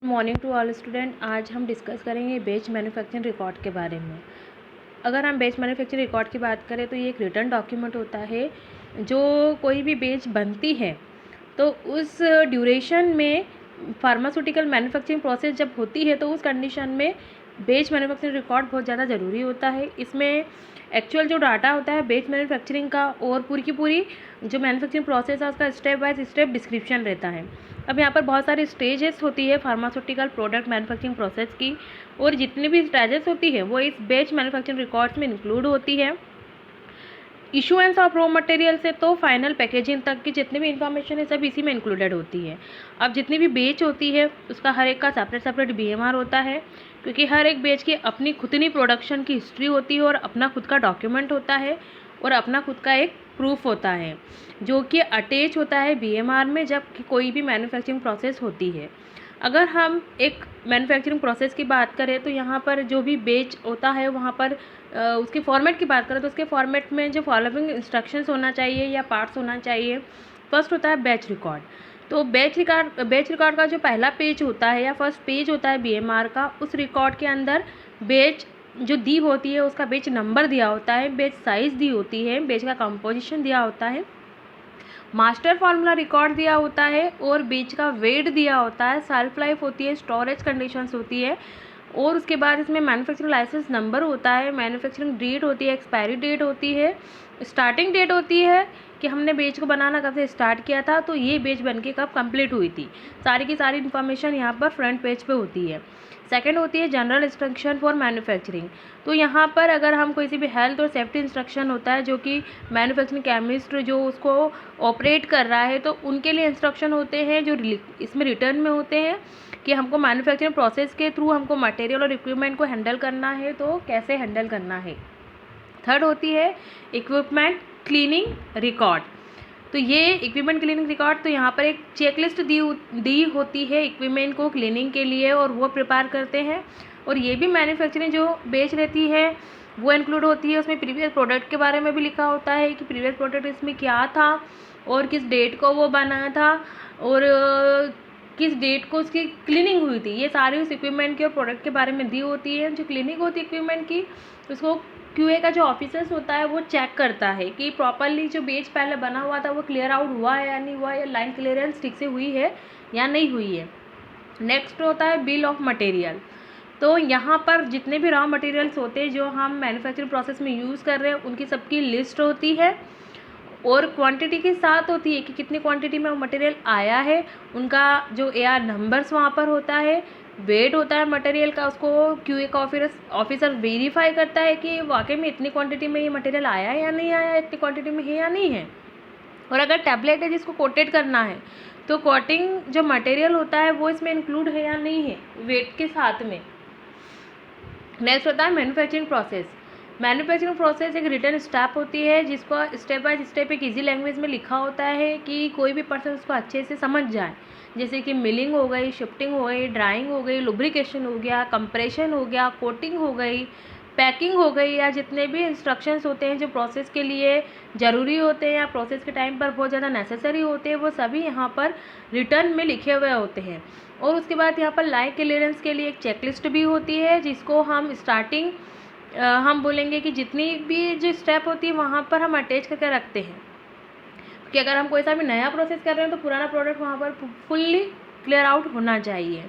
Morning to all student. आज हम discuss करेंगे बेच मैन्युफैक्चरिंग रिकॉर्ड के बारे में। अगर हम बेच मैन्युफैक्चरिंग रिकॉर्ड की बात करें तो ये एक रिटर्न डॉक्यूमेंट होता है। जो कोई भी बेच बनती है तो उस ड्यूरेशन में फार्मास्यूटिकल मैन्युफैक्चरिंग प्रोसेस जब होती है तो उस कंडीशन में बेच मैन्युफैक्चरिंग रिकॉर्ड बहुत ज़्यादा ज़रूरी होता है। इसमें एक्चुअल जो डाटा होता है बेच मैन्युफैक्चरिंग का और पूरी की पूरी जो मैन्युफैक्चरिंग प्रोसेस है उसका स्टेप बाय स्टेप डिस्क्रिप्शन रहता है। अब यहाँ पर बहुत सारी स्टेजेस होती है फार्मास्यूटिकल प्रोडक्ट मैन्युफैक्चरिंग प्रोसेस की, और जितनी भी स्टेजेस होती है वो इस बेच मैन्युफैक्चरिंग रिकॉर्ड्स में इंक्लूड होती है। इशुएंस ऑफ रॉ मटेरियल से तो फाइनल पैकेजिंग तक की जितनी भी इंफॉर्मेशन है सब इसी में इंक्लूडेड होती है। अब जितनी भी बेच होती है उसका हर एक का सेपरेट सेपरेट बीएमआर होता है, क्योंकि हर एक बेच की अपनी खुदनी प्रोडक्शन की हिस्ट्री होती है और अपना खुद का डॉक्यूमेंट होता है और अपना खुद का एक प्रूफ होता है जो कि अटैच होता है बीएमआर में जब कोई भी मैन्युफैक्चरिंग प्रोसेस होती है। अगर हम एक मैन्युफैक्चरिंग प्रोसेस की बात करें तो यहाँ पर जो भी बेच होता है वहाँ पर उसके फॉर्मेट की बात करें तो उसके फॉर्मेट में जो फॉलोइंग इंस्ट्रक्शंस होना चाहिए या पार्ट्स होना चाहिए। फर्स्ट होता है बैच रिकॉर्ड। तो बैच रिकॉर्ड का जो पहला पेज होता है या फर्स्ट पेज होता है बीएमआर का, उस रिकॉर्ड के अंदर बेच जो दी होती है उसका बेच नंबर दिया होता है, बेच साइज़ दी होती है, बेच का कंपोजिशन दिया होता है, मास्टर फार्मूला रिकॉर्ड दिया होता है और बेच का वेट दिया होता है, सेल्फ लाइफ होती है, स्टोरेज कंडीशंस होती है, और उसके बाद इसमें मैन्युफैक्चरिंग लाइसेंस नंबर होता है, मैन्युफैक्चरिंग डेट होती है, एक्सपायरी डेट होती है, स्टार्टिंग डेट होती है कि हमने बेच को बनाना कब से स्टार्ट किया था, तो ये बेच बनके कब कंप्लीट हुई थी। सारी की सारी इन्फॉर्मेशन यहाँ पर फ्रंट पेज पे होती है। सेकंड होती है जनरल इंस्ट्रक्शन फॉर मैन्युफैक्चरिंग। तो यहाँ पर अगर हम किसी भी हेल्थ और सेफ्टी इंस्ट्रक्शन होता है जो कि मैन्युफैक्चरिंग केमिस्ट जो उसको ऑपरेट कर रहा है तो उनके लिए इंस्ट्रक्शन होते हैं जो इसमें रिटर्न में होते हैं कि हमको मैन्युफैक्चरिंग प्रोसेस के थ्रू हमको मटेरियल और इक्विपमेंट को हैंडल करना है तो कैसे हैंडल करना है। थर्ड होती है इक्विपमेंट क्लीनिंग रिकॉर्ड। तो ये इक्विपमेंट क्लीनिंग रिकॉर्ड, तो यहाँ पर एक चेकलिस्ट दी होती है इक्विपमेंट को क्लीनिंग के लिए और वो प्रिपेयर करते हैं। और ये भी मैन्युफैक्चरिंग जो बेच रहती है वो इंक्लूड होती है। उसमें प्रीवियस प्रोडक्ट के बारे में भी लिखा होता है कि प्रीवियस प्रोडक्ट इसमें क्या था और किस डेट को वो बना था और किस डेट को उसकी क्लीनिंग हुई थी। ये सारी उस इक्विपमेंट के और प्रोडक्ट के बारे में दी होती है। जो क्लीनिंग होती है इक्विपमेंट की उसको क्यूए का जो ऑफिसर्स होता है वो चेक करता है कि प्रॉपरली जो बेच पहले बना हुआ था वो क्लियर आउट हुआ है या नहीं हुआ, या लाइन क्लियरेंस ठीक से हुई है या नहीं हुई है। नेक्स्ट होता है बिल ऑफ मटेरियल। तो यहाँ पर जितने भी रॉ मटेरियल्स होते हैं जो हम मैन्युफैक्चरिंग प्रोसेस में यूज़ कर रहे हैं उनकी सबकी लिस्ट होती है और क्वांटिटी के साथ होती है कि कितनी क्वांटिटी में वो मटेरियल आया है, उनका जो एआर नंबर्स वहाँ पर होता है, वेट होता है मटेरियल का, उसको क्यूए का ऑफिसर वेरीफाई करता है कि वाकई में इतनी क्वांटिटी में ये मटेरियल आया है या नहीं आया, इतनी क्वांटिटी में है या नहीं है। और अगर टैबलेट है जिसको कोटेड करना है तो कोटिंग जो मटेरियल होता है वो इसमें इंक्लूड है या नहीं है वेट के साथ में। नेक्स्ट होता है मैन्युफैक्चरिंग प्रोसेस। मैन्युफैक्चरिंग प्रोसेस एक रिटर्न स्टेप होती है जिसको स्टेप बाय स्टेप एक इजी लैंग्वेज में लिखा होता है कि कोई भी पर्सन उसको अच्छे से समझ जाए। जैसे कि मिलिंग हो गई, शिफ्टिंग हो गई, ड्राइंग हो गई, लुब्रिकेशन हो गया, कंप्रेशन हो गया, कोटिंग हो गई, पैकिंग हो गई, या जितने भी इंस्ट्रक्शंस होते हैं जो प्रोसेस के लिए ज़रूरी होते हैं या प्रोसेस के टाइम पर बहुत ज़्यादा नेसेसरी होते हैं वो सभी यहाँ पर रिटर्न में लिखे हुए होते हैं। और उसके बाद यहाँ पर लाइन क्लियरेंस के लिए एक चेकलिस्ट भी होती है जिसको हम स्टार्टिंग हम बोलेंगे कि जितनी भी जो स्टेप होती है वहाँ पर हम अटैच करके रखते हैं कि अगर हम कोई सा भी नया प्रोसेस कर रहे हैं तो पुराना प्रोडक्ट वहाँ पर फुल्ली क्लियर आउट होना चाहिए।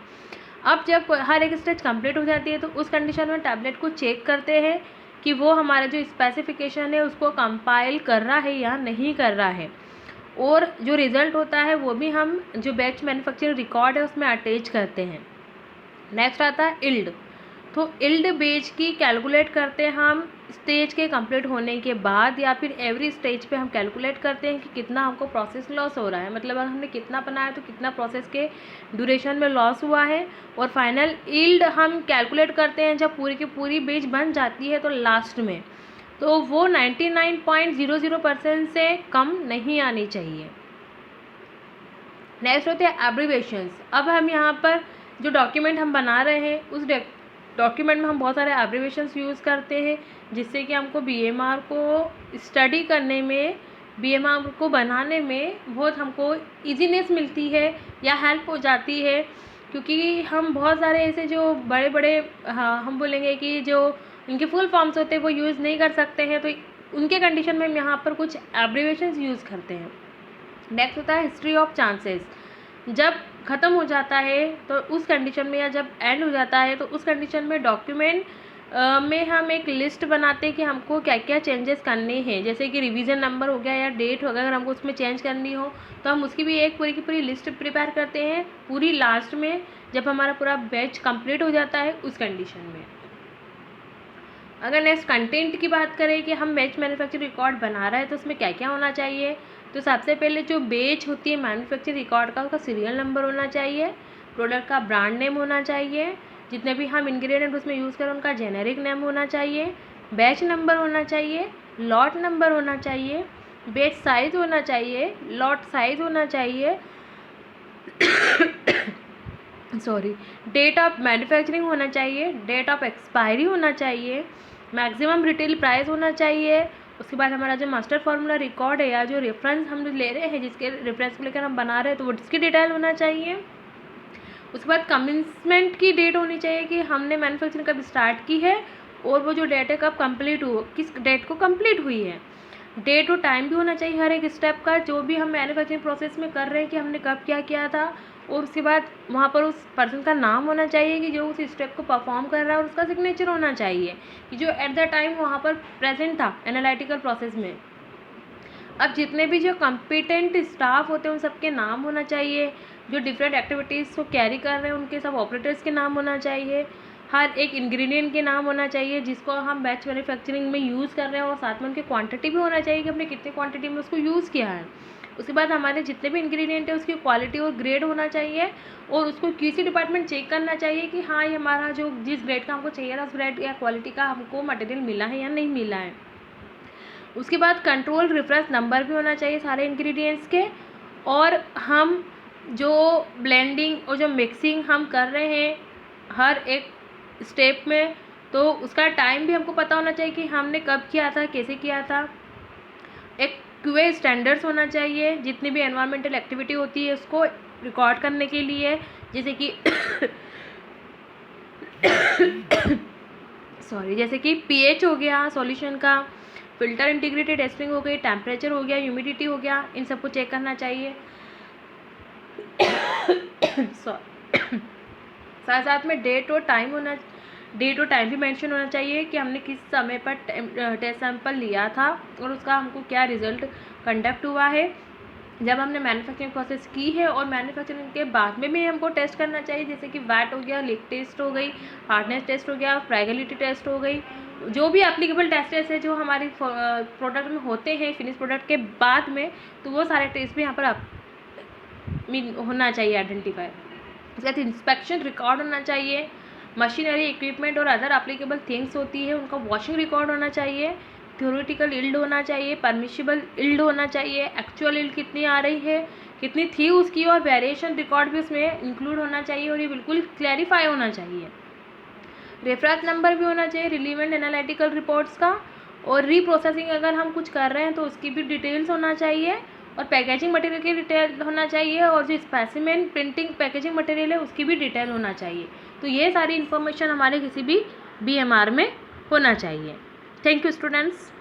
अब जब हर एक स्टेज कंप्लीट हो जाती है तो उस कंडीशन में टैबलेट को चेक करते हैं कि वो हमारा जो स्पेसिफिकेशन है उसको कंपाइल कर रहा है या नहीं कर रहा है, और जो रिज़ल्ट होता है वो भी हम जो बैच मैन्युफैक्चरिंग रिकॉर्ड है उसमें अटैच करते हैं। नेक्स्ट आता है इल्ड। तो इल्ड बेच की कैलकुलेट करते हैं हम स्टेज के कंप्लीट होने के बाद, या फिर एवरी स्टेज पे हम कैलकुलेट करते हैं कि कितना हमको प्रोसेस लॉस हो रहा है, मतलब अगर हमने कितना बनाया तो कितना प्रोसेस के ड्यूरेशन में लॉस हुआ है। और फाइनल इल्ड हम कैलकुलेट करते हैं जब की पूरी बेच बन जाती है तो लास्ट में तो वो 99.00% से कम नहीं आनी चाहिए। नेक्स्ट होते हैं एब्रीवेशंस। अब हम यहाँ पर जो डॉक्यूमेंट हम बना रहे हैं उस डॉक्यूमेंट में हम बहुत सारे एब्रीवेशंस यूज़ करते हैं जिससे कि हमको बीएमआर को स्टडी करने में, बीएमआर को बनाने में बहुत हमको इजीनेस मिलती है या हेल्प हो जाती है, क्योंकि हम बहुत सारे ऐसे जो बड़े बड़े, हाँ हम बोलेंगे कि जो इनके फुल फॉर्म्स होते हैं वो यूज़ नहीं कर सकते हैं, तो उनके कंडीशन में हम यहाँ पर कुछ एब्रिविएशंस यूज़ करते हैं। नेक्स्ट होता है हिस्ट्री ऑफ चांसेस। जब ख़त्म हो जाता है तो उस कंडीशन में, या जब एंड हो जाता है तो उस कंडीशन में डॉक्यूमेंट में हम एक लिस्ट बनाते हैं कि हमको क्या क्या चेंजेस करने हैं, जैसे कि रिवीजन नंबर हो गया या डेट हो गया, अगर हमको उसमें चेंज करनी हो तो हम उसकी भी एक पूरी की पूरी लिस्ट प्रिपेयर करते हैं पूरी लास्ट में, जब हमारा पूरा बैच कंप्लीट हो जाता है उस कंडीशन में। अगर नेक्स्ट कंटेंट की बात करें कि हम बैच मैन्युफैक्चरिंग रिकॉर्ड बना रहे हैं तो उसमें क्या क्या होना चाहिए, तो सबसे पहले जो बैच होती है मैन्युफैक्चरिंग रिकॉर्ड का, उसका सीरियल नंबर होना चाहिए, प्रोडक्ट का ब्रांड नेम होना चाहिए, जितने भी हम इंग्रेडिएंट उसमें यूज़ करें उनका जेनेरिक नेम होना चाहिए, बैच नंबर होना चाहिए, लॉट नंबर होना चाहिए, बैच साइज़ होना चाहिए, लॉट साइज़ होना चाहिए सॉरी, डेट ऑफ मैन्युफैक्चरिंग होना चाहिए, डेट ऑफ एक्सपायरी होना चाहिए, मैक्सिमम रिटेल प्राइस होना चाहिए। उसके बाद हमारा जो मास्टर फार्मूला रिकॉर्ड है या जो रेफरेंस हम ले रहे हैं, जिसके रेफरेंस को लेकर हम बना रहे हैं, तो वो उसकी डिटेल होना चाहिए। उसके बाद कमेंसमेंट की डेट होनी चाहिए कि हमने मैन्युफैक्चरिंग कब स्टार्ट की है और वो जो डेट है कब कंप्लीट हुआ, किस डेट को कंप्लीट हुई है। डेट और टाइम भी होना चाहिए हर एक स्टेप का, जो भी हम मैन्युफैक्चरिंग प्रोसेस में कर रहे हैं कि हमने कब क्या किया था। और उसके बाद वहाँ पर उस पर्सन का नाम होना चाहिए कि जो उस स्टेप को परफॉर्म कर रहा है, और उसका सिग्नेचर होना चाहिए कि जो एट द टाइम वहाँ पर प्रेजेंट था एनालिटिकल प्रोसेस में। अब जितने भी जो कॉम्पिटेंट स्टाफ होते हैं उन सबके नाम होना चाहिए, जो डिफरेंट एक्टिविटीज़ को कैरी कर रहे हैं उनके सब ऑपरेटर्स के नाम होना चाहिए, हर एक इंग्रेडिएंट के नाम होना चाहिए जिसको हम बैच मैन्युफैक्चरिंग में यूज़ कर रहे हैं, और साथ में उनकी क्वांटिटी भी होना चाहिए कि हमने कितनी क्वांटिटी में उसको यूज़ किया है। उसके बाद हमारे जितने भी इंग्रेडिएंट है उसकी क्वालिटी और ग्रेड होना चाहिए, और उसको QC डिपार्टमेंट चेक करना चाहिए कि हाँ ये हमारा जो जिस ग्रेड का हमको चाहिए था उस ग्रेड या क्वालिटी का हमको मटेरियल मिला है या नहीं मिला है। उसके बाद कंट्रोल रेफरेंस नंबर भी होना चाहिए सारे इंग्रेडिएंट्स के, और हम जो ब्लेंडिंग और जो मिक्सिंग हम कर रहे हैं हर एक स्टेप में, तो उसका टाइम भी हमको पता होना चाहिए कि हमने कब किया था, कैसे किया था। एक QA स्टैंडर्ड्स होना चाहिए जितनी भी एनवायरमेंटल एक्टिविटी होती है उसको रिकॉर्ड करने के लिए, जैसे कि जैसे कि pH हो गया सॉल्यूशन का, फिल्टर इंटीग्रिटी टेस्टिंग हो गई, टेम्परेचर हो गया, ह्यूमिडिटी हो गया, इन सबको चेक करना चाहिए। साथ साथ में डेट और टाइम भी मेंशन होना चाहिए कि हमने किस समय पर टेस्ट सैंपल लिया था और उसका हमको क्या रिजल्ट कंडक्ट हुआ है जब हमने मैन्युफैक्चरिंग प्रोसेस की है, और मैन्युफैक्चरिंग के बाद में भी हमको टेस्ट करना चाहिए, जैसे कि वैट हो गया, लीक टेस्ट हो गई, हार्डनेस टेस्ट हो गया, फ्रैगिलिटी टेस्ट हो गई, जो भी एप्लीकेबल टेस्ट है जो हमारी प्रोडक्ट में होते हैं फिनिश प्रोडक्ट के बाद में, तो वो सारे टेस्ट भी यहाँ पर होना चाहिए आइडेंटिफाई। उसके बाद इंस्पेक्शन रिकॉर्ड होना चाहिए, मशीनरी इक्विपमेंट और अदर एप्लीकेबल थिंग्स होती है उनका वॉशिंग रिकॉर्ड होना चाहिए, थ्योरेटिकल इल्ड होना चाहिए, परमिशिबल इल्ड होना चाहिए, एक्चुअल इल्ड कितनी आ रही है, कितनी थी उसकी, और वेरिएशन रिकॉर्ड भी उसमें इंक्लूड होना चाहिए, और ये बिल्कुल क्लैरिफाई होना चाहिए। रेफरेंस नंबर भी होना चाहिए रिलीवेंट एनालिटिकल रिपोर्ट्स का, और रीप्रोसेसिंग अगर हम कुछ कर रहे हैं तो उसकी भी डिटेल्स होना चाहिए, और पैकेजिंग मटेरियल की डिटेल होना चाहिए, और जो स्पेसिमेन प्रिंटिंग पैकेजिंग मटेरियल है उसकी भी डिटेल होना चाहिए। तो ये सारी इन्फॉर्मेशन हमारे किसी भी BMR में होना चाहिए। Thank you students.